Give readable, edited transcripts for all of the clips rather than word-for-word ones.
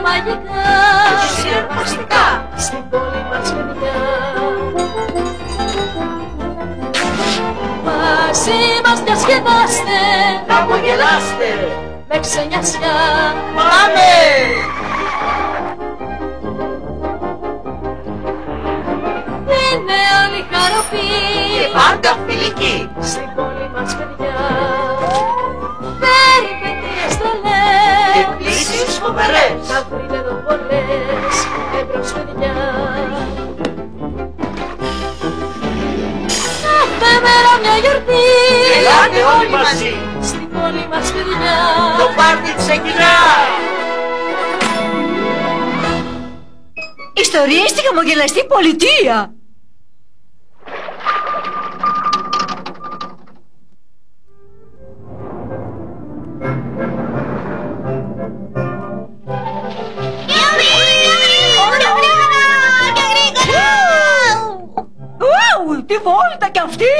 μαγικά και συναρπαστικά στην πόλη μας παιδιά. Μαζί μας διασκεδάστε, να απογελάστε με ξενιασιά. Πάμε! Είναι όλοι χαροποί Και πάντα φιλικοί στην πόλη μας παιδιά. Περιπέτειες τρελές και πλήσεις φοβερές. θα βρείτε εδώ πολλές εμπρός παιδιά. Κάθε μέρα μια γιορτή, Ελάτε όλοι μαζί, στην πόλη μας παιδιά. το πάρτι ξεκινά. Ιστορίες στη χαμογελαστή πολιτεία. Τι βόλτα κι αυτή!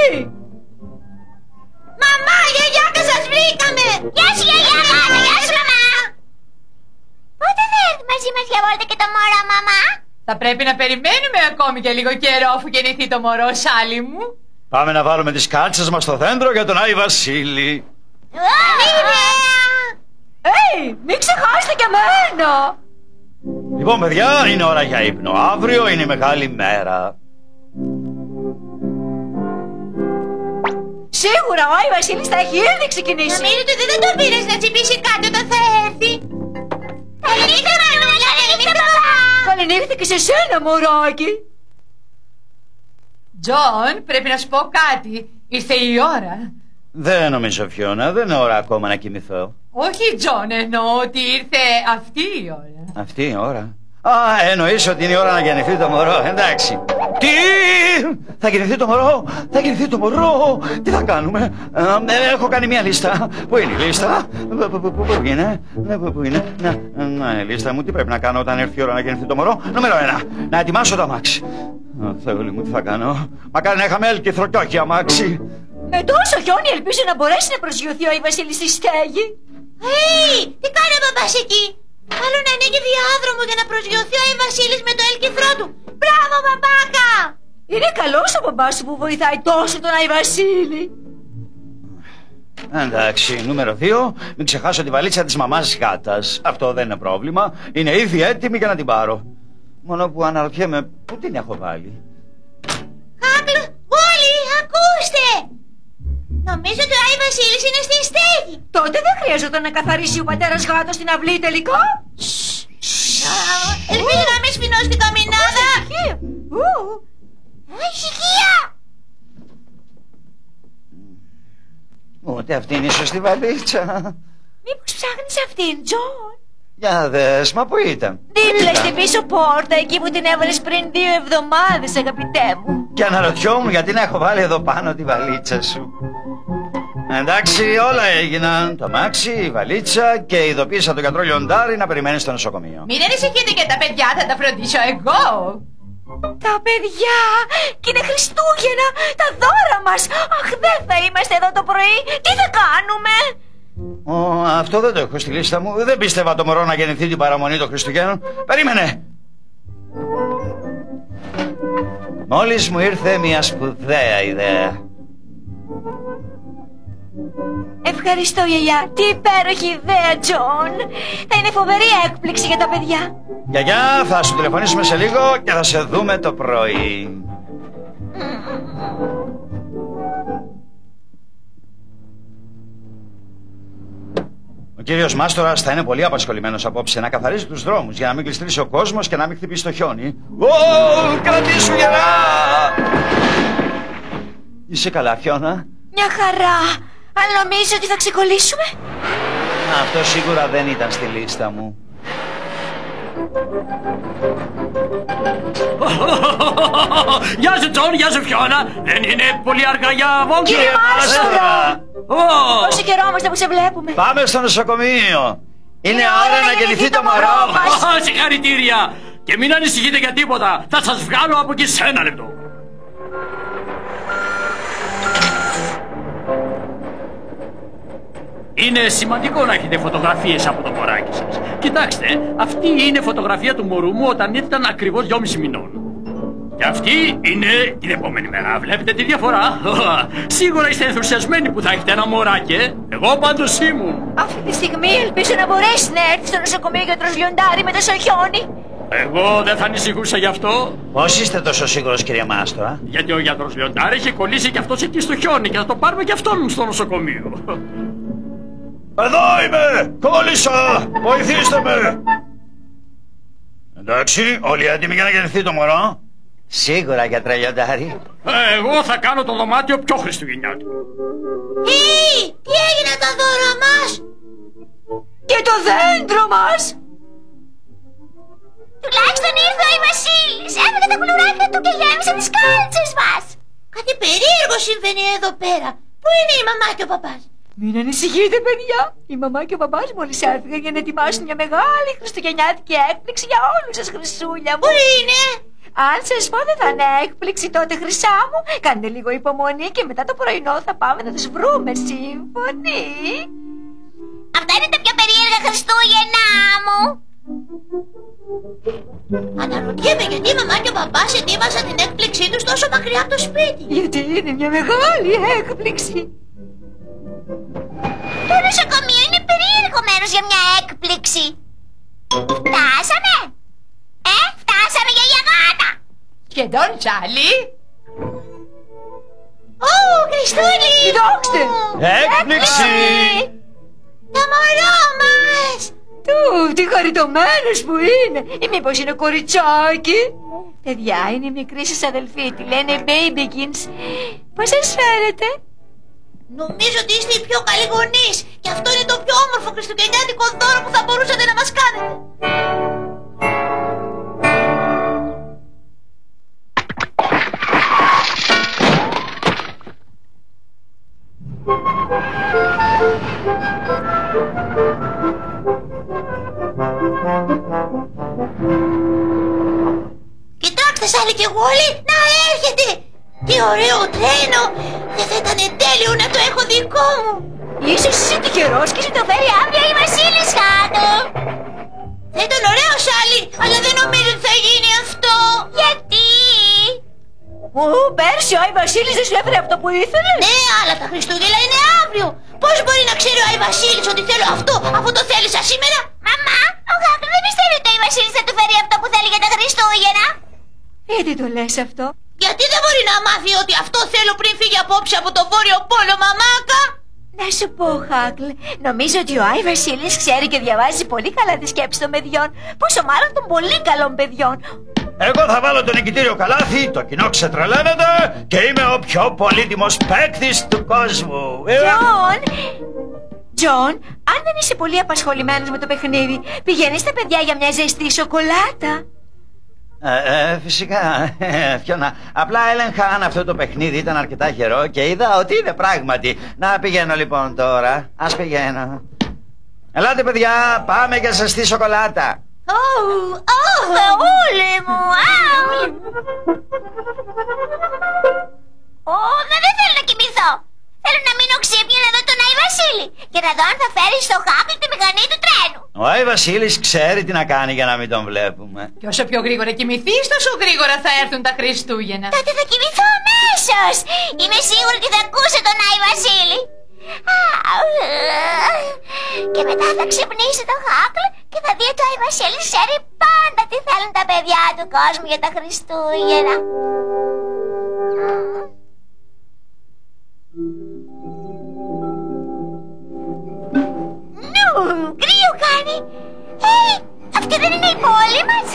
Μαμά, γιαγιάκα, σας βρήκαμε! Γεια σου, γιαγιάκα! Γεια σου, μαμά! Πότε θα έρθει μαζί μας για βόλτα και το μωρό, μαμά? Θα πρέπει να περιμένουμε ακόμη και λίγο καιρό αφού γεννηθεί το μωρό, Σάλι μου. Πάμε να βάλουμε τις κάλτσες μας στο δέντρο για τον Άι Βασίλη. Μην ξεχάσετε και εμένα! Λοιπόν, παιδιά, είναι ώρα για ύπνο. Αύριο είναι η μεγάλη μέρα. Σίγουρα ο Άι Βασίλης θα έχει ήδη ξεκινήσει. Νομίζω ότι δεν τον πήρες να τσιμπήσει κάτι όταν θα έρθει. Καληνύχτα, μανούλα, καληνύχτα, παπά. Καληνύχτα και σε σένα, μωράκι. Τζον, πρέπει να σου πω κάτι. Ήρθε η ώρα. Δεν νομίζω, Φιώνα, δεν είναι ώρα ακόμα να κοιμηθώ. Όχι, Τζον, εννοώ ότι ήρθε αυτή η ώρα. Αυτή η ώρα. Α, εννοείς ότι είναι η ώρα να γεννηθεί το μωρό. Εντάξει. Τι! Θα γεννηθεί το μωρό! Θα γεννηθεί το μωρό! Τι θα κάνουμε? Έχω κάνει μια λίστα. Πού είναι η λίστα? Πού είναι? Πού είναι? Να, η λίστα μου. Τι πρέπει να κάνω όταν έρθει η ώρα να γεννηθεί το μωρό? Νούμερο 1. Να ετοιμάσω το αμάξι. Θεούλη μου, τι θα κάνω? Μακάρι να είχαμε έλκυθρο κι όχι αμάξι. Με τόσο χιόνι ελπίζω να μπορέσει να προσγειωθεί ο Άι Βασίλης στη στέγη. Τι κάνει ο μπαμπάς εκεί? Μάλλον να ανοίγει διάδρομο για να προσγειωθεί ο Άι Βασίλης με το έλκυθρό του. Μπράβο, μπαμπάκα! Είναι καλός ο μπαμπάς σου που βοηθάει τόσο τον Άι Βασίλη. Εντάξει, νούμερο 2. Μην ξεχάσω τη βαλίτσα της μαμάς γάτας. Αυτό δεν είναι πρόβλημα. Είναι ήδη έτοιμη για να την πάρω. Μόνο που αναρωτιέμαι πού την έχω βάλει. Κάκλ, όλοι, ακούστε! Νομίζω ότι ο Άι Βασίλης είναι στη στέγη. Τότε δεν χρειαζόταν να καθαρίσει ο πατέρας γάτος την αυλή τελικά. Ελπίζω να μην σφινώσει την καμινάδα. Ησυχία! Ούτε αυτή είναι η σωστή βαλίτσα. Μήπως ψάχνεις αυτήν, Τζον? Για δες, μα πού ήταν? Δίπλα στην πίσω πόρτα, εκεί που την έβαλες πριν 2 εβδομάδες, αγαπητέ μου. Και αναρωτιόμουν γιατί να έχω βάλει εδώ πάνω τη βαλίτσα σου. Εντάξει, όλα έγιναν. Το αμάξι, η βαλίτσα και ειδοποίησα τον γιατρό Λιοντάρη να περιμένει στο νοσοκομείο. Μην ανησυχείτε για τα παιδιά, θα τα φροντίσω εγώ. Τα παιδιά! Και είναι Χριστούγεννα! Τα δώρα μας! Αχ, δεν θα είμαστε εδώ το πρωί! Τι θα κάνουμε? Αυτό δεν το έχω στη λίστα μου. Δεν πίστευα το μωρό να γεννηθεί την παραμονή των Χριστουγέννων. Περίμενε! Μόλις μου ήρθε μια σπουδαία ιδέα. Ευχαριστώ, γιαγιά. Τι υπέροχη ιδέα, Τζον. Θα είναι φοβερή έκπληξη για τα παιδιά. Γιαγιά, θα σου τηλεφωνήσουμε σε λίγο και θα σε δούμε το πρωί. Ο κύριος Μάστορας θα είναι πολύ απασχολημένος απόψε να καθαρίζει τους δρόμους για να μην κλειστρήσει ο κόσμος και να μην χτυπήσει το χιόνι. Κρατήσου γερά! Είσαι καλά, Φιώνα? Μια χαρά. Αν νομίζω ότι θα ξεκολλήσουμε. Αυτό σίγουρα δεν ήταν στη λίστα μου. Γεια σου, Τζον, γεια σου, Φιώνα. Δεν είναι πολύ αργά για βόλτα? Κύριε Μάστορα! Πόσο καιρό είμαστε που σε βλέπουμε. Πάμε στο νοσοκομείο. Είναι ώρα να γεννηθεί το μωρό μας. Συγχαρητήρια. Και μην ανησυχείτε για τίποτα. Θα σας βγάλω από εκεί σε ένα λεπτό. Είναι σημαντικό να έχετε φωτογραφίες από το μωράκι σας. Κοιτάξτε, αυτή είναι φωτογραφία του μωρού μου όταν ήταν ακριβώς 2,5 μηνών. Και αυτή είναι την επόμενη μέρα. Βλέπετε τη διαφορά? Σίγουρα είστε ενθουσιασμένοι που θα έχετε ένα μωράκι, Εγώ πάντως ήμουν. Αυτή τη στιγμή ελπίζω να μπορέσει να έρθει στο νοσοκομείο γιατρός Λιοντάρη με τόσο χιόνι. Εγώ δεν θα ανησυχούσα γι' αυτό. Πώς είστε τόσο σίγουρος, κύριε Μάστορα? Γιατί ο γιατρός Λιοντάρη έχει κολλήσει κι αυτός εκεί στο χιόνι και θα το πάρουμε κι αυτόν στο νοσοκομείο. Εδώ είμαι! Κόλλησα! Βοηθήστε με! Εντάξει, όλοι έτοιμοι για να γεννηθεί το μωρό? Σίγουρα, γιατρέ Λιοντάρη. Εγώ θα κάνω το δωμάτιο πιο χριστουγεννιάτικο. Τι έγινε τα δώρα μας? Και το δέντρο μας! Τουλάχιστον ήρθε ο Βασίλης. Έφεγε τα κουλουράκια του και γέμισε τις κάλτσες μας. Κάτι περίεργο συμβαίνει εδώ πέρα. Πού είναι η μαμά και ο παπάς? Μην ανησυχείτε, παιδιά. Η μαμά και ο παπάς μόλις έφυγαν για να ετοιμάσουν μια μεγάλη χριστουγεννιάτικη έκπληξη για όλους σας, χρυσούλια μου. Πού είναι? Αν σας πω δεν θα είναι έκπληξη τότε, χρυσά μου. Κάντε λίγο υπομονή και μετά το πρωινό θα πάμε να τους βρούμε. Σύμφωνοι? Αυτά είναι τα πιο περίεργα Χριστούγεννα μου. Αναρωτιέμαι γιατί η μαμά και ο παπάς ετοίμασαν την έκπληξή τους τόσο μακριά από το σπίτι. Γιατί είναι μια μεγάλη έκπληξη. Το νοσοκομείο είναι περίεργο μέρος για μια έκπληξη. Φτάσαμε! Φτάσαμε για γιαγάτα! Σχεδόν, Τσάλι. Ω, Χριστούλη! Κοιτάξτε! Έκπληξη! Το μωρό μας! Του, τι χαριτωμένος που είναι. Ή μήπως είναι κοριτσάκι? Παιδιά, είναι η μικρή σας αδελφή. Τη λένε Babykins. Πώς σας φέρετε? Νομίζω ότι είστε οι πιο καλοί γονείς. Και αυτό είναι το πιο όμορφο χριστουγεννιάτικο δώρο που θα μπορούσατε να μας κάνετε. Κοιτάξτε, Σάλι και Γουόλι, να έρχεται! Τι ωραίο τρένο! Δεν θα ήταν τέλειο να το έχω δικό μου! Ίσως είσαι τυχερός και σου το φέρει Άμβια η Βασίλισσα του! Θα ήταν ωραίο, Σάλι, αλλά δεν νομίζω ότι θα γίνει αυτό! Γιατί? Πέρσι ο Άι Βασίλης δεν σου έφερε αυτό που ήθελε? Ναι, αλλά τα Χριστούγεννα είναι αύριο! Πώς μπορεί να ξέρει ο Άι Βασίλης ότι θέλω αυτό, αφού το θέλησα σήμερα? Μαμά, ο Χάκλ δεν πιστεύει ότι ο Άι Βασίλης θα του φέρει αυτό που θέλει για τα Χριστούγεννα! Γιατί το λες αυτό? Γιατί δεν μπορεί να μάθει ότι αυτό θέλω πριν φύγει απόψε από το Βόρειο Πόλο, μαμάκα! Να σου πω, Χάκλ, νομίζω ότι ο Άι Βασίλης ξέρει και διαβάζει πολύ καλά τις σκέψεις των παιδιών, πόσο μάλλον των πολύ καλών παιδιών. Εγώ θα βάλω το νικητήριο καλάθι, το κοινό ξετρελαίνεται και είμαι ο πιο πολύτιμος παίκτης του κόσμου. Τζον, αν δεν είσαι πολύ απασχολημένος με το παιχνίδι, πηγαίνεις στα παιδιά για μια ζεστή σοκολάτα? Φυσικά, Φιώνα. Απλά έλεγχα αν αυτό το παιχνίδι ήταν αρκετά χερό και είδα ότι είναι πράγματι. Να πηγαίνω λοιπόν τώρα. Ας πηγαίνω. Ελάτε παιδιά, πάμε για ζεστή σοκολάτα. Θεούλη μου! Δεν θέλω να κοιμηθώ. Θέλω να μείνω ξύπνια να δω τον Άι Βασίλη και να δω αν θα φέρει στο Χάκλ τη μηχανή του τρένου. Ο Άι Βασίλης ξέρει τι να κάνει για να μην τον βλέπουμε. Και όσο πιο γρήγορα κοιμηθείς, τόσο γρήγορα θα έρθουν τα Χριστούγεννα. Τότε θα κοιμηθώ αμέσως. Είμαι σίγουρη ότι θα ακούσω τον Άι Βασίλη. Και μετά θα ξυπνήσει το Χάκλ και θα δει ότι ο Άι Βασίλης ξέρει πάντα τι θέλουν τα παιδιά του κόσμου για τα Χριστούγεννα. Κρύο κάνει. Αυτή δεν είναι η πόλη μας?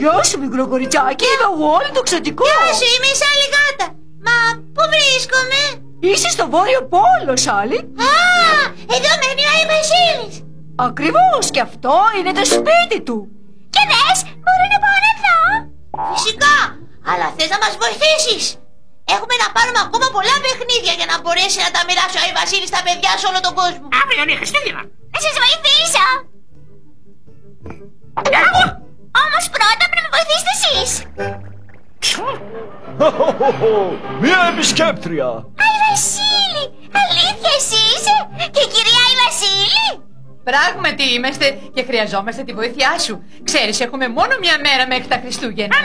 Γεια σου, μικρό κοριτσάκι, είμαι ο Γουόλι το ξωτικό. Γεια σου, είμαι η Σάλι Γάτα. Μα πού βρίσκομαι? Είσαι στο Βόρειο Πόλο, Σάλι. Εδώ μένει ο Άι Βασίλης. Ακριβώς, και αυτό είναι το σπίτι του. Και δες, μπορώ να πάω να δω. Φυσικά, αλλά θες να μας βοηθήσεις? Έχουμε να πάρουμε ακόμα πολλά παιχνίδια για να μπορέσει να τα μοιράσει ο Άι Βασίλης στα παιδιά σε όλο τον κόσμο. Αύριο είναι Χριστούγεννα. Να σας βοηθήσω. Όμως πρώτα πρέπει να με βοηθήσετε εσείς. Μια επισκέπτρια. Άι Βασίλη! Πράγματι είμαστε και χρειαζόμαστε τη βοήθειά σου. Ξέρεις, έχουμε μόνο μια μέρα μέχρι τα Χριστούγεννα.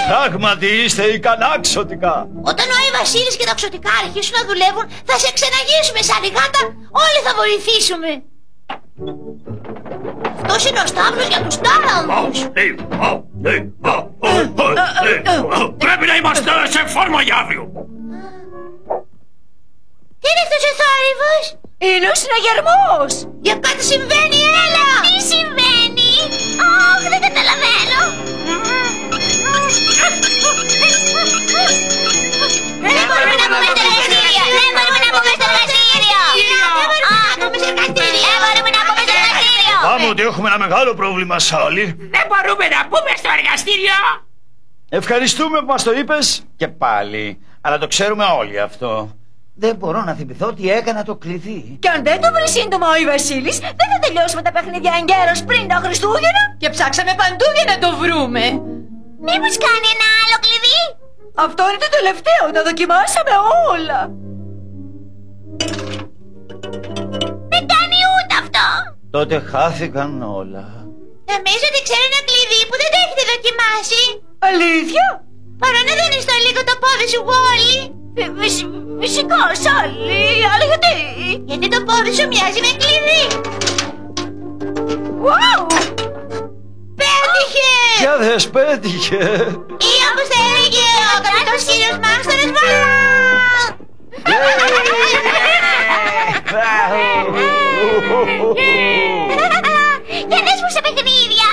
Πράγματι είστε ικανάξωτικα. Όταν ο Άι Βασίλης και τα ξωτικά αρχίσουν να δουλεύουν, θα σε ξεναγήσουμε σαν λιγάτα. Όλοι θα βοηθήσουμε. Αυτός είναι ο στάβλος για τους τάρανδους. Πρέπει να είμαστε σε φόρμα για αύριο. Τι είναι αυτός ο θόρυβος? Είναι ο συναγερμός. Για κάτι συμβαίνει, έλα! Τι συμβαίνει? Ωχ, δεν καταλαβαίνω. Δεν μπορούμε να πούμε στο εργαστήριο. Δεν μπορούμε να πούμε στο εργαστήριο. Πάμε ότι έχουμε ένα μεγάλο πρόβλημα, Σάλι. Δεν μπορούμε να πούμε στο εργαστήριο. Ευχαριστούμε που μας το είπες και πάλι. Αλλά το ξέρουμε όλοι αυτό. Δεν μπορώ να θυμηθώ τι έκανα το κλειδί. Και αν δεν το βρει σύντομα ο Άι Βασίλης, δεν θα τελειώσουμε τα παιχνίδια εγκαίρως πριν τα Χριστούγεννα. Και ψάξαμε παντού για να το βρούμε. Μήπως κάνει ένα άλλο κλειδί? Αυτό είναι το τελευταίο, τα δοκιμάσαμε όλα. Δεν κάνει ούτε αυτό. Τότε χάθηκαν όλα. Νομίζω ότι ξέρω ένα κλειδί που δεν το έχετε δοκιμάσει. Αλήθεια? Παρά να δίνεις το λίγο το πόδι σου, Γουόλι. Φυσικά, Σάλι, αλλά γιατί? Γιατί το πόδι σου μοιάζει με κλειδί. Wow! Πέτυχε! Για δες, πέτυχε. Ή όπως θα έλεγε ο καπετός κύριος Μάστορας, βαλά! Για δες μου σε παιχνίδια.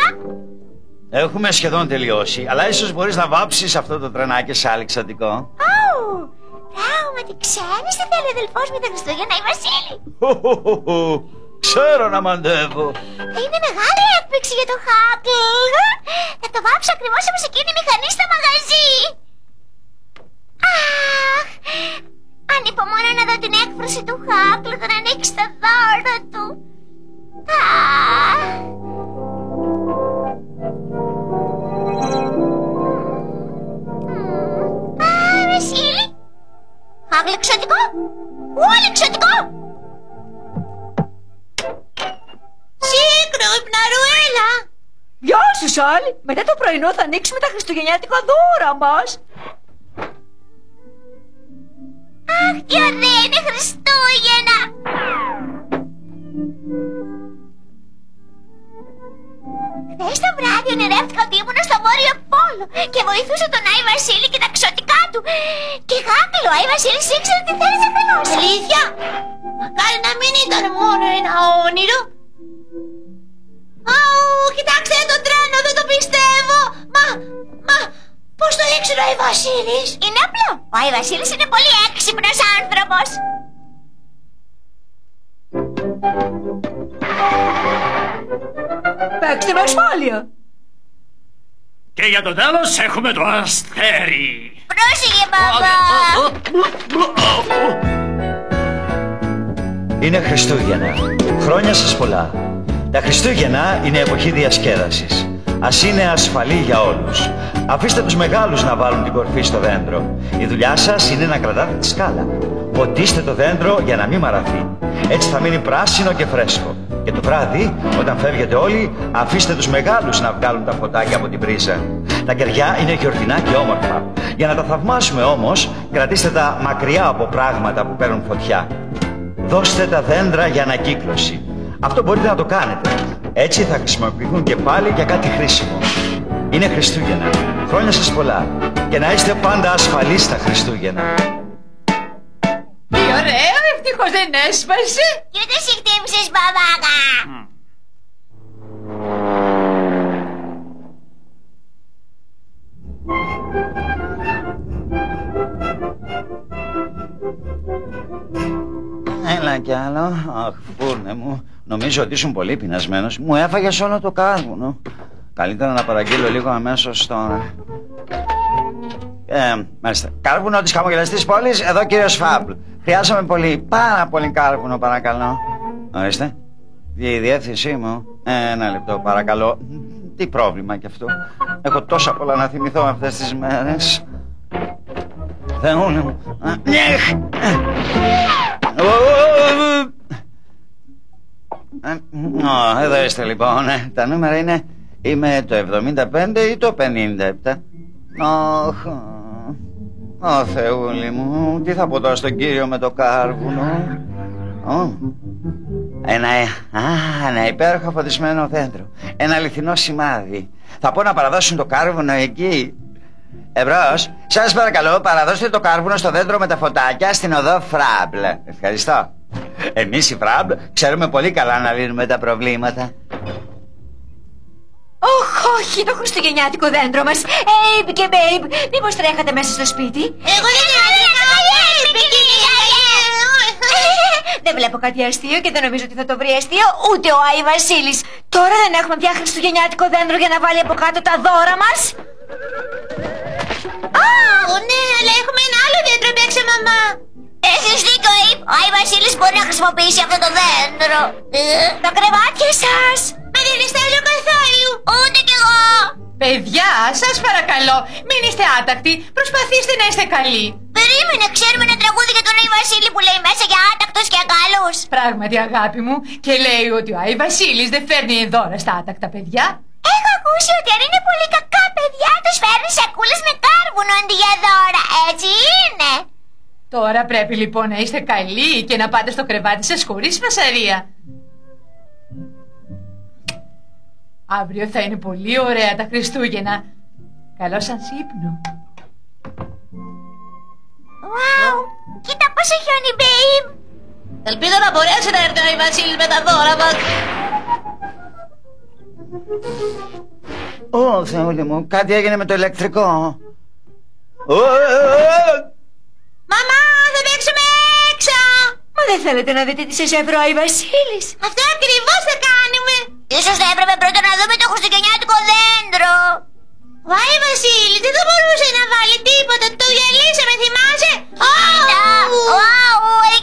Έχουμε σχεδόν τελειώσει, αλλά ίσως μπορείς να βάψεις αυτό το τρενάκι, Σάλι, ξαντικό. Πράγματι, ξέρεις τι θέλει ο αδελφός μου τα Χριστούγεννα, η Βασίλη. Ξέρω να μαντεύω. Θα είναι μεγάλη έκπληξη για το Χάκλ. Θα το βάψω ακριβώς όπως εκείνη η μηχανή στο μαγαζί. Αχ, ανυπομονώ να δω την έκφραση του Χάκλ όταν ανοίξει το δώρο του. Βασίλη. Χάκλ εξωτικό. Όλοι εξωτικό. Σύγκροπνα, Ρουέλα! Γεια σου, Σάλι. Μετά το πρωινό θα ανοίξουμε τα χριστουγεννιάτικα δώρα μας. Αχ, τι ωραία είναι Χριστούγεννα! Χθες το βράδυ ονειρεύτηκα ότι ήμουν στο Βόρειο Πόλο και βοηθούσα τον Άι Βασίλη και τα ξωτικά του. Και Χάκλο, ο Άι Βασίλης ήξερε τι θέλεις ακριβώς. Αλήθεια! Μακάρι να μην ήταν μόνο ένα όνειρο. Αου, κοιτάξτε τον τρένο, δεν το πιστεύω. Μα, πώς το ήξερε ο Άι Βασίλης? Είναι απλό. Ο Άι Βασίλης είναι πολύ έξυπνος άνθρωπος. Παίξτε με ασφάλεια. Και για το τέλος έχουμε το αστέρι. Πρόσεχε, μπαμπά. Είναι Χριστούγεννα. Χρόνια σας πολλά. Τα Χριστούγεννα είναι εποχή διασκέδασης. Ας είναι ασφαλή για όλους. Αφήστε τους μεγάλους να βάλουν την κορφή στο δέντρο. Η δουλειά σας είναι να κρατάτε τη σκάλα. Ποτίστε το δέντρο για να μην μαραθεί. Έτσι θα μείνει πράσινο και φρέσκο. Και το βράδυ, όταν φεύγετε όλοι, αφήστε τους μεγάλους να βγάλουν τα φωτάκια από την πρίζα. Τα κεριά είναι γιορτινά και όμορφα. Για να τα θαυμάσουμε όμως, κρατήστε τα μακριά από πράγματα που παίρνουν φωτιά. Δώστε τα δέντρα για ανακύκλωση. Αυτό μπορείτε να το κάνετε. Έτσι θα χρησιμοποιηθούν και πάλι για κάτι χρήσιμο. Είναι Χριστούγεννα. Χρόνια σας πολλά. Και να είστε πάντα ασφαλείς στα Χριστούγεννα. Τι ωραίο, ευτυχώς δεν έσπασε. Και δεν σε χτύπησες, μπαμπάκα. Έλα κι άλλο. Αχ, φούρνε μου. Νομίζω ότι ήσουν πολύ πεινασμένος. Μου έφαγες όλο το κάρβουνο. Καλύτερα να παραγγείλω λίγο αμέσως τώρα. Μάλιστα. Κάρβουνο της χαμογελαστής πόλης, εδώ κύριος Φαμπλ. Χρειάζομαι πολύ, πάρα πολύ κάρβουνο, παρακαλώ. Ορίστε. Η διεύθυνσή μου. Ένα λεπτό, παρακαλώ. Τι πρόβλημα κι αυτό. Έχω τόσα πολλά να θυμηθώ αυτές τις μέρες. Θεούλη μου. Εδώ είστε λοιπόν. Τα νούμερα είναι... Είμαι το 75 ή το 57. Ω Θεούλη μου, τι θα πω τώρα στον κύριο με το κάρβουνο. Ένα υπέροχο φωτισμένο δέντρο. Ένα αληθινό σημάδι. Θα πω να παραδώσουν το κάρβουνο εκεί. Εμπρός, σας παρακαλώ, παραδώστε το κάρβουνο στο δέντρο με τα φωτάκια στην οδό Φράμπλ. Ευχαριστώ. Εμείς οι Φράμπλ ξέρουμε πολύ καλά να λύνουμε τα προβλήματα. Όχι, το χριστουγεννιάτικο δέντρο μας. Abe και Babe, μήπως τρέχατε μέσα στο σπίτι? Εγώ δεν Δεν βλέπω κάτι αστείο και δεν νομίζω ότι θα το βρει αστείο ούτε ο Άι Βασίλης. Τώρα δεν έχουμε πια χριστουγεννιάτικο δέντρο για να βάλει από κάτω τα δώρα μας. Ναι, αλλά έχουμε ένα άλλο δέντρο παίξε, μαμά. Έχεις δίκιο, Abe. Ο Άι Βασίλης μπορεί να χρησιμοποιήσει αυτό το δέντρο. Τα κρεβάτια σας. Μα δεν θέλω καθόλου. Ούτε κι εγώ. Παιδιά, σας παρακαλώ, μην είστε άτακτοι. Προσπαθήστε να είστε καλοί. Περίμενε, ξέρουμε ένα τραγούδι για τον Άι Βασίλη που λέει μέσα για άτακτους και ακάλους. Πράγματι, αγάπη μου, και λέει ότι ο Άι Βασίλης δεν φέρνει δώρα στα άτακτα παιδιά. Έχω ακούσει ότι αν είναι πολύ κακά παιδιά τους φέρνει σακούλες με κάρβουνο αντί για δώρα. Έτσι είναι. Τώρα πρέπει λοιπόν να είστε καλοί και να πάτε στο κρεβάτι σας χωρίς φασαρία. Αύριο θα είναι πολύ ωραία τα Χριστούγεννα. Καλό σας ύπνο. Wow, κοίτα πόσο χιόνι, Babe. Ελπίζω να μπορέσει να έρθει ο Άι Βασίλης με τα δώρα μας. Ω Θεούλη μου, κάτι έγινε με το ηλεκτρικό. Μαμά, θα παίξουμε έξω. Μα δεν θέλετε να δείτε τι σας έφερε ο Άι Βασίλης? Αυτό ακριβώς θα κάνουμε. Ίσως θα έπρεπε πρώτα να δούμε το χριστουγεννιάτικο δέντρο. Ο Άι Βασίλης δεν θα μπορούσε να βάλει τίποτα. Το διαλύσαμε, θυμάσαι?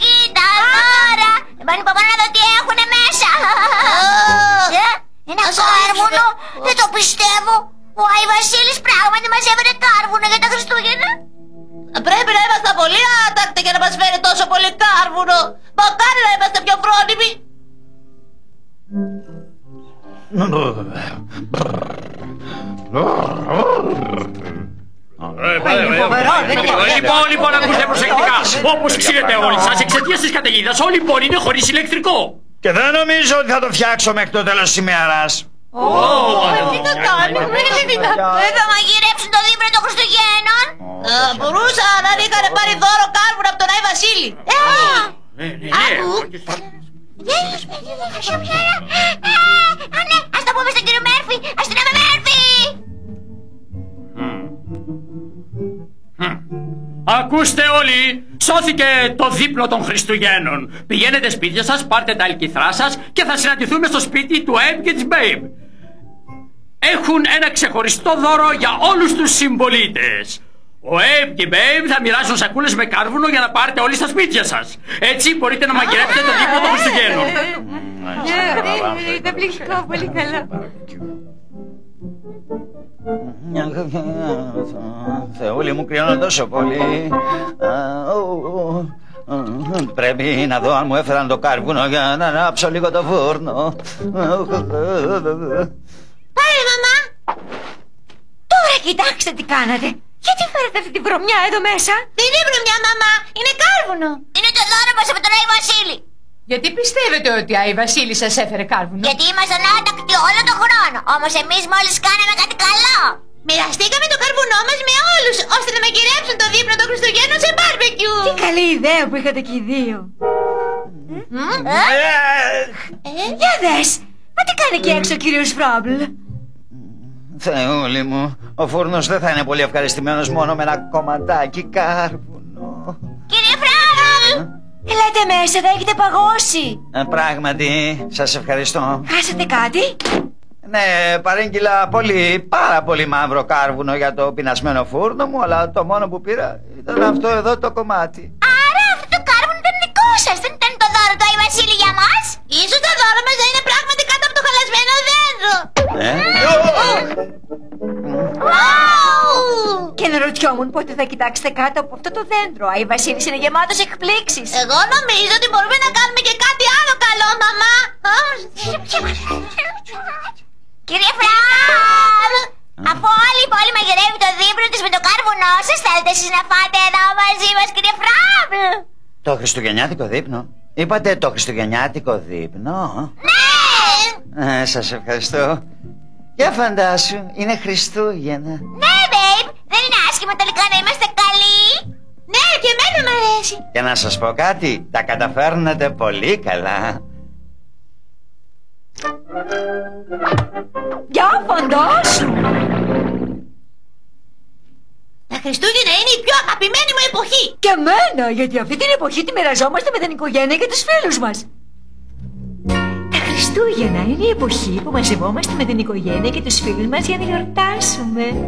Κοίτα, τώρα. Πάνε παπά να δω τι έχουνε μέσα. Ένα κάρβουνο. Δεν το πιστεύω. Ο Άι Βασίλης πράγματι μας έφερε κάρβουνο για τα Χριστούγεννα. Πρέπει να είμαστε πολύ άτακτοι για να μας φέρει τόσο πολύ κάρβουνο. Μακάρι να είμαστε πιο φρόνιμοι. Λοιπόν, ακούστε προσεκτικά. Όπως ξέρετε όλοι σας, εξαιτίας της καταιγίδας όλοι οι πόροι είναι χωρίς ηλεκτρικό. Και δεν νομίζω ότι θα το φτιάξω μέχρι το τέλος της ημέρας. Τι θα κάνουμε, δεν θα μαγειρέψουν το δίπλα των Χριστουγέννων. Μπορούσαν να είχαν πάρει δώρο κάρβουνα από τον Άι Βασίλη. Ναι, ας το πούμε στον κύριο Μέρφυ. Ας την πούμε Μέρφυ. Ακούστε όλοι, σώθηκε το δίπλο των Χριστουγέννων. Πηγαίνετε σπίτια σας, πάρτε τα αλκυθρά σας και θα συναντηθούμε στο σπίτι του Abe και της Babe. Έχουν ένα ξεχωριστό δώρο για όλους τους συμπολίτες. Ο Abe και η Babe θα μοιράσουν σακούλες με κάρβουνο για να πάρετε όλοι στα σπίτια σας. Έτσι μπορείτε να μαγειρέψετε το δίπλο των Χριστουγέννων. Τα πληκτικό, πολύ καλά. Θεούλη μου, κρυώνω τόσο πολύ. Πρέπει να δω αν μου έφεραν το κάρβουνο για να ανάψω λίγο το φούρνο. Πάρε, μαμά. Τώρα κοιτάξτε τι κάνατε. Γιατί φέρετε αυτή τη βρωμιά εδώ μέσα? Δεν είναι βρωμιά, μαμά. Είναι κάρβουνο. Είναι το δώρο μας από τον Άι Βασίλη. Γιατί πιστεύετε ότι ο Άι Βασίλης σας έφερε κάρβουνο? Γιατί ήμασταν άτακτοι όλο τον χρόνο. Όμως εμείς μόλις κάναμε κάτι καλό. Μοιραστήκαμε το καρβουνό μας με όλους, ώστε να μαγειρέψουν το δείπνο των Χριστουγέννων σε μπάρμπεκιου. Τι καλή ιδέα που είχατε και οι δύο. Για δες, μα τι κάνει εκεί έξω ο κύριος Φράμπλ? Θεούλη μου, ο φούρνος δεν θα είναι πολύ ευχαριστημένος μόνο με ένα κομματάκι κάρβουνο. Κύριε Φράμπλ! Ελάτε μέσα, θα έχετε παγώσει. Πράγματι, σας ευχαριστώ. Χάσατε κάτι? Ναι, παρήγγειλα πάρα πολύ μαύρο κάρβουνο για το πεινασμένο φούρνο μου, αλλά το μόνο που πήρα ήταν αυτό εδώ το κομμάτι. Άρα αυτό το κάρβουνο ήταν δικό σας, δεν ήταν το δώρο του Άι Βασίλη για μας? Ίσως το δώρο μας δεν είναι πράγματι κάτω από το χαλασμένο δέντρο. Και αναρωτιέμαι αναρωτιόμουν πότε θα κοιτάξετε κάτω από αυτό το δέντρο. Άι Βασίλης είναι γεμάτος εκπλήξεις. Εγώ νομίζω ότι μπορούμε να κάνουμε και κάτι άλλο καλό, μαμά. Κύριε Φράμπλ, αφού όλη η πόλη μαγειρεύει το δείπνο της με το κάρβουνό σας, θέλετε εσείς να φάτε εδώ μαζί μας, κύριε Φράμπλ? Το χριστουγεννιάτικο δείπνο? Είπατε το χριστουγεννιάτικο δείπνο? Ναι! Σας ευχαριστώ. Για φαντάσου, είναι Χριστούγεννα. Ναι, babe, δεν είναι άσχημο τελικά να είμαστε καλοί. Ναι, και εμένα μ' αρέσει. Και να σας πω κάτι, τα καταφέρνετε πολύ καλά. Για φαντάσου! Τα Χριστούγεννα είναι η πιο αγαπημένη μου εποχή. Και εμένα, γιατί αυτή την εποχή τη μοιραζόμαστε με την οικογένεια και τους φίλους μας. Τα Χριστούγεννα είναι η εποχή που μαζευόμαστε με την οικογένεια και τους φίλους μας για να γιορτάσουμε.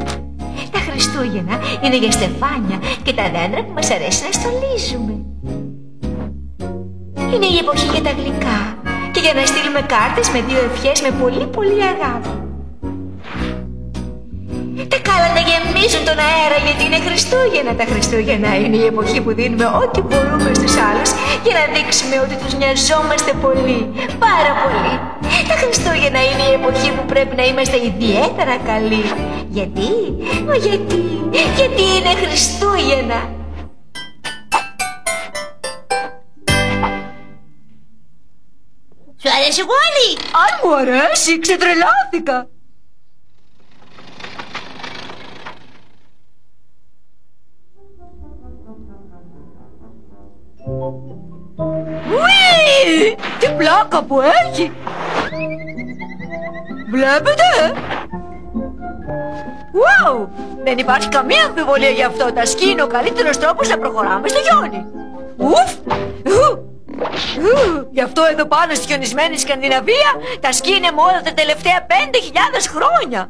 Τα Χριστούγεννα είναι για στεφάνια και τα δέντρα που μας αρέσει να στολίζουμε. Είναι η εποχή για τα γλυκά και για να στείλουμε κάρτες με 2 ευχές με πολύ πολύ αγάπη. Τα κάλατα γεμίζουν τον αέρα γιατί είναι Χριστούγεννα. Τα Χριστούγεννα είναι η εποχή που δίνουμε ό,τι μπορούμε στους άλλους για να δείξουμε ότι τους νοιαζόμαστε πολύ, πάρα πολύ. Τα Χριστούγεννα είναι η εποχή που πρέπει να είμαστε ιδιαίτερα καλοί. Γιατί? Γιατί είναι Χριστούγεννα. Σου αρέσει Γουάλι? Αν μου αρέσει, ξετρελάθηκα. Ουί! Τι πλάκα που έχει! Βλέπετε? Wow! Δεν υπάρχει καμία αμφιβολία γι' αυτό. Τα σκι είναι ο καλύτερος τρόπος να προχωράμε στο χιόνι. Ουφ! Γι' αυτό εδώ πάνω στη χιονισμένη Σκανδιναβία τα σκι είναι μόδα τα τελευταία 5.000 χρόνια.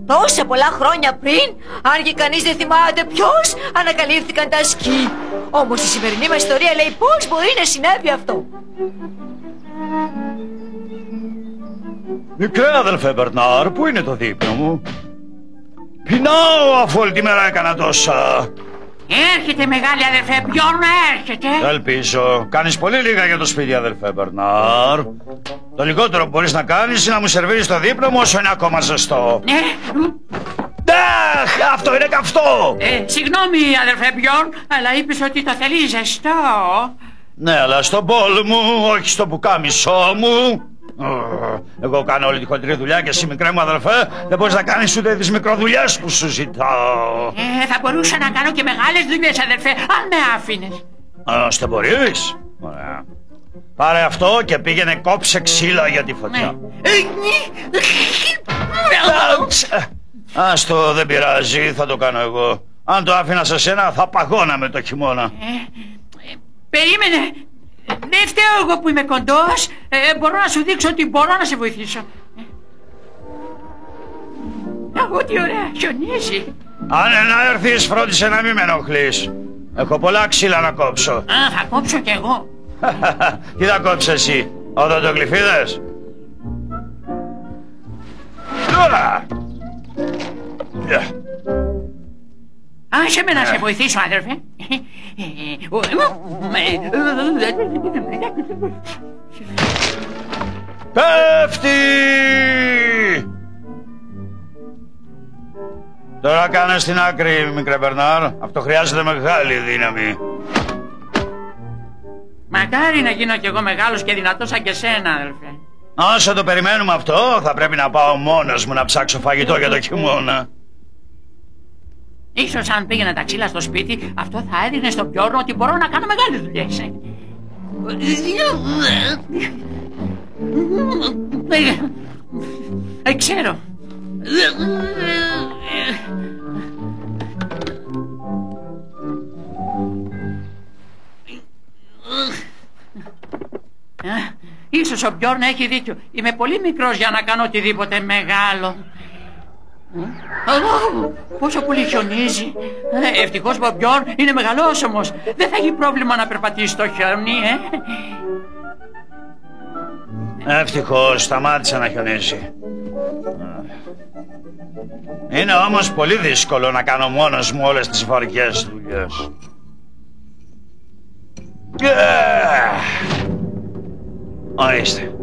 Τόσα πολλά χρόνια πριν, αν και κανείς δεν θυμάται ποιος, ανακαλύφθηκαν τα σκι. Όμως η σημερινή μας ιστορία λέει πώς μπορεί να συνέβη αυτό. Μικρέ αδελφέ Μπερνάρ, πού είναι το δείπνο μου? Πεινάω αφού όλη τη μέρα έκανα τόσα. Έρχεται μεγάλη αδερφέ, Μπιόρν, έρχεται. Ελπίζω. Κάνεις πολύ λίγα για το σπίτι αδελφέ Μπερνάρ. Το λιγότερο που μπορείς να κάνεις είναι να μου σερβίρεις το δείπνο μου όσο είναι ακόμα ζεστό. Ναι. Αχ, αυτό είναι καυτό. Συγγνώμη αδερφέ Μπιόρν, αλλά είπες ότι το θέλει ζεστό. Ναι, αλλά στον πόλ μου, όχι στο πουκάμισό μου. Εγώ κάνω όλη τη χοντρή δουλειά και εσύ μικρέ μου αδελφέ δεν μπορείς να κάνεις ούτε τις μικροδουλειές που σου ζητάω. Θα μπορούσα να κάνω και μεγάλες δουλειές αδερφέ, αν με άφηνες. Δεν μπορείς? Ωραία. Πάρε αυτό και πήγαινε κόψε ξύλα για τη φωτιά. Άστο, δεν πειράζει, θα το κάνω εγώ. Αν το άφηνα σε σένα θα παγώναμε το χειμώνα. Περίμενε. Δεν φταίω εγώ που είμαι κοντός. Μπορώ να σου δείξω ότι μπορώ να σε βοηθήσω. Αχ, τι ωραία, χιονίζει. Αν να έρθεις φρόντισε να μην με ενοχλείς. Έχω πολλά ξύλα να κόψω. Θα κόψω κι εγώ. Τι θα κόψεις εσύ, οδοντογλυφίδες? Άσε με να σε βοηθήσω αδερφέ. Πέφτει! Τώρα κάνε στην άκρη, μικρέ Μπερνάρ. Αυτό χρειάζεται μεγάλη δύναμη. Μακάρι να γίνω κι εγώ μεγάλος και δυνατός σαν και σένα, αδερφέ. Όσο το περιμένουμε αυτό, θα πρέπει να πάω μόνος μου να ψάξω φαγητό για το χειμώνα. Ίσως αν πήγαινα τα ξύλα στο σπίτι, αυτό θα έδειχνε στον Μπιόρν ότι μπορώ να κάνω μεγάλες δουλειές. Ξέρω. Ίσως ο Μπιόρν έχει δίκιο. Είμαι πολύ μικρός για να κάνω οτιδήποτε μεγάλο. Πόσο πολύ χιονίζει. Ευτυχώς ο Μπιόρν είναι μεγαλόσωμος. Δεν θα έχει πρόβλημα να περπατήσει στο χιόνι, Ευτυχώς σταμάτησε να χιονίζει. Είναι όμως πολύ δύσκολο να κάνω μόνος μου όλες τις βαριές δουλειές. Ορίστε.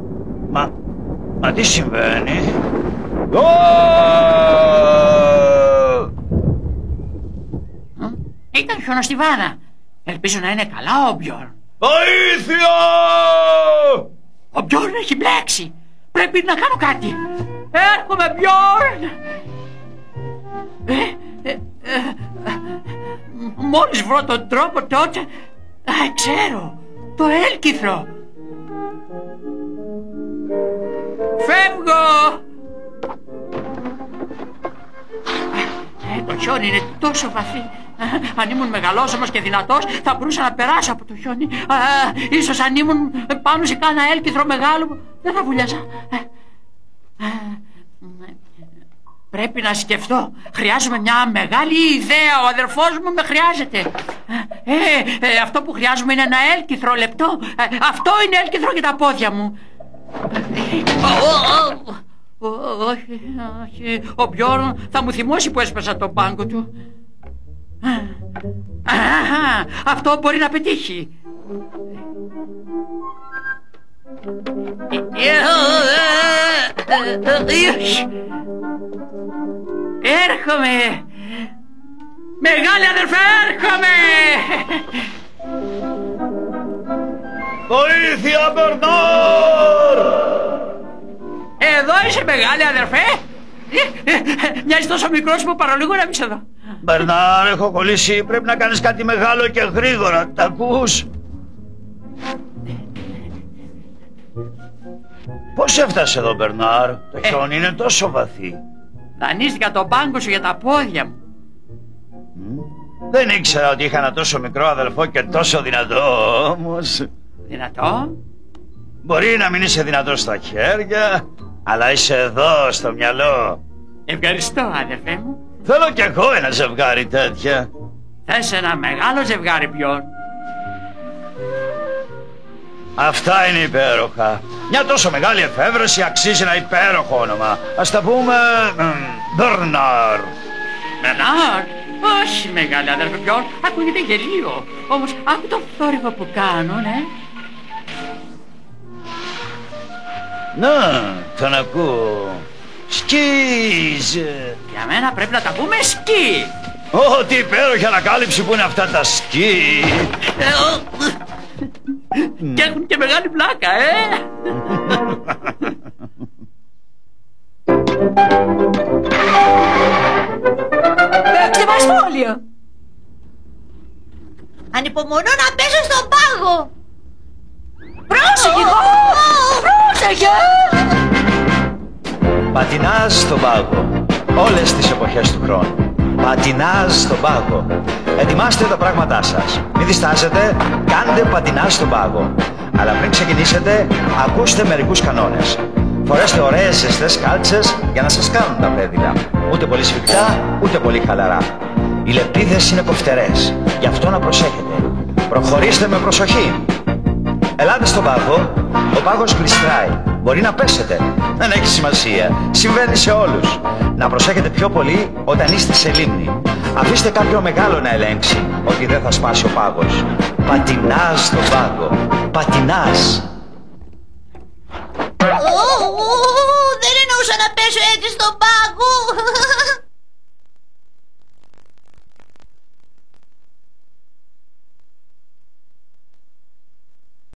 Μα τι συμβαίνει? Ήταν χιονοστιβάδα. Ελπίζω να είναι καλά ο Μπιόρν. Βοήθεια! Ο Μπιόρν έχει μπλέξει. Πρέπει να κάνω κάτι. Έρχομαι, Μπιόρν! Μόλις βρω τον τρόπο τότε... ξέρω! Το έλκυθρο! Φεύγω! Το χιόνι είναι τόσο βαθύ. Αν ήμουν μεγαλόσωμος και δυνατός θα μπορούσα να περάσω από το χιόνι. Ίσως αν ήμουν πάνω σε κάνα έλκυθρο μεγάλο δεν θα βουλιάζα. Πρέπει να σκεφτώ. Χρειάζομαι μια μεγάλη ιδέα. Ο αδερφός μου με χρειάζεται. Αυτό που χρειάζομαι είναι ένα έλκυθρο λεπτό. Αυτό είναι έλκυθρο για τα πόδια μου. Όχι. Ο Μπιόρν θα μου θυμώσει που έσπασα τον πάγκο του. Αυτό μπορεί να πετύχει. Έρχομαι! Μεγάλη αδερφέ, έρχομαι! Βοήθεια, Μπερνάρ! Εδώ είσαι, μεγάλη αδερφέ! Μοιάζεις τόσο μικρός που παρολίγο να μπεις εδώ. Μπερνάρ, έχω κολλήσει. Πρέπει να κάνεις κάτι μεγάλο και γρήγορα. Τα ακούς? Πώς έφτασε εδώ, Μπερνάρ? Το χιόνι είναι τόσο βαθύ. Δανείστηκα τον πάγκο σου για τα πόδια μου. Δεν ήξερα ότι είχα ένα τόσο μικρό αδελφό και τόσο δυνατό όμως. Δυνατό? Μπορεί να μην είσαι δυνατός στα χέρια, αλλά είσαι εδώ στο μυαλό. Ευχαριστώ, αδερφέ μου. Θέλω κι εγώ ένα ζευγάρι τέτοια. Θες ένα μεγάλο ζευγάρι, Μπιόρν? Αυτά είναι υπέροχα. Μια τόσο μεγάλη εφεύρεση αξίζει ένα υπέροχο όνομα. Ας τα πούμε Μπερνάρ. Μπερνάρ? Όχι, μεγάλη αδερφέ Μπιόρν. Ακούγεται γελίο. Όμως άκου το θόρυβο που κάνω, ναι. Να, τον ακούω. Σκίζ. Για μένα πρέπει να τα πούμε σκι. Ω, τι υπέροχη ανακάλυψη που είναι αυτά τα σκι. Και έχουν και μεγάλη πλάκα, Παίξτε μας σχόλιο. Ανυπομονώ να πέσω στον πάγο. Πρόσεχε! Πρόσεχε! Πατινάς στον πάγο. Όλες τις εποχές του χρόνου. Πατινάς στον πάγο. Ετοιμάστε τα πράγματά σας. Μην διστάζετε, κάντε πατινάς στον πάγο. Αλλά πριν ξεκινήσετε, ακούστε μερικούς κανόνες. Φορέστε ωραίες ζεστές κάλτσες για να σας κάνουν τα πέδιλα. Ούτε πολύ σφιχτά, ούτε πολύ χαλαρά. Οι λεπτίδες είναι κοφτερές, γι' αυτό να προσέχετε. Προχωρήστε με προσοχή. Ελάτε στον πάγο, ο πάγος γλιστράει. Μπορεί να πέσετε, δεν έχει σημασία, συμβαίνει σε όλους. Να προσέχετε πιο πολύ όταν είστε σε λίμνη. Αφήστε κάποιο μεγάλο να ελέγξει ότι δεν θα σπάσει ο πάγος. Πατινάς στον πάγο, πατινάς. Δεν εννοούσα να πέσω έτσι στον πάγο.